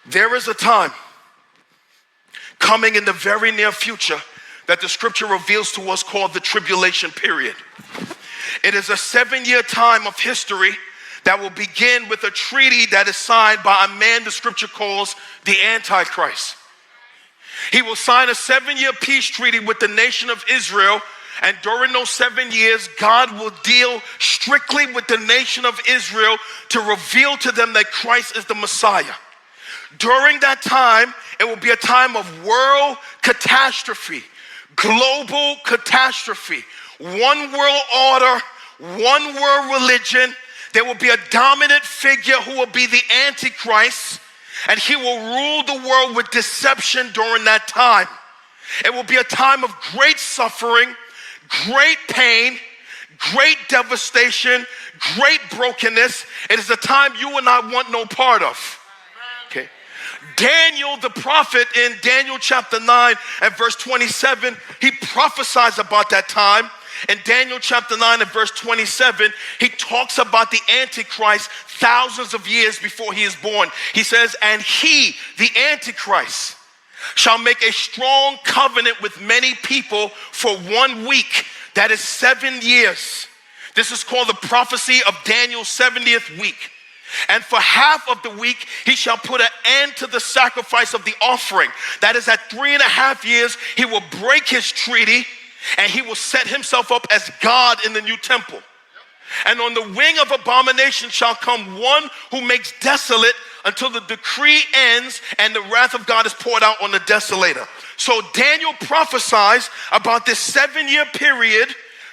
There is a time coming in the very near future that the scripture reveals to us called the tribulation period. It is a 7-year time of history that will begin with a treaty that is signed by a man the scripture calls the Antichrist. He will sign a 7-year peace treaty with the nation of Israel, and during those 7 years, God will deal strictly with the nation of Israel to reveal to them that Christ is the Messiah. During that time, it will be a time of world catastrophe, global catastrophe, one world order, one world religion. There will be a dominant figure who will be the Antichrist, and he will rule the world with deception during that time. It will be a time of great suffering, great pain, great devastation, great brokenness. It is a time you and I want no part of. Okay. Daniel the prophet in Daniel chapter 9 and verse 27, he prophesies about that time. In Daniel chapter 9 and verse 27, he talks about the Antichrist thousands of years before he is born. He says, and he, the Antichrist, shall make a strong covenant with many people for 1 week. That is 7 years. This is called the prophecy of Daniel's 70th week. And for half of the week, he shall put an end to the sacrifice of the offering. That is, at 3.5 years, he will break his treaty and he will set himself up as God in the new temple. And on the wing of abomination shall come one who makes desolate until the decree ends and the wrath of God is poured out on the desolator. So Daniel prophesies about this 7-year period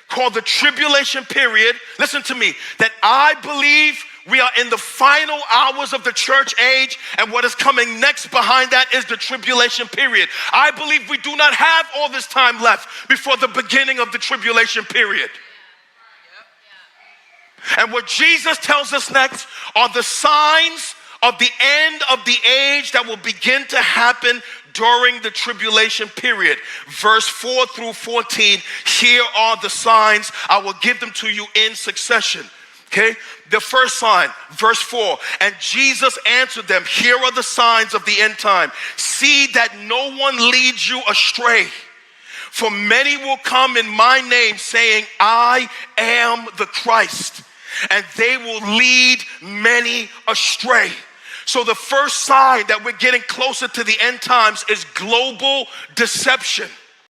called the tribulation period. Listen to me, that I believe we are in the final hours of the church age, and what is coming next behind that is the tribulation period. I believe we do not have all this time left before the beginning of the tribulation period. And what Jesus tells us next are the signs of the end of the age that will begin to happen during the tribulation period. Verse 4 through 14, here are the signs. I will give them to you in succession. Okay, the first sign, verse 4, and Jesus answered them, here are the signs of the end time. See that no one leads you astray. For many will come in my name saying, I am the Christ, and they will lead many astray. So the first sign that we're getting closer to the end times is global deception.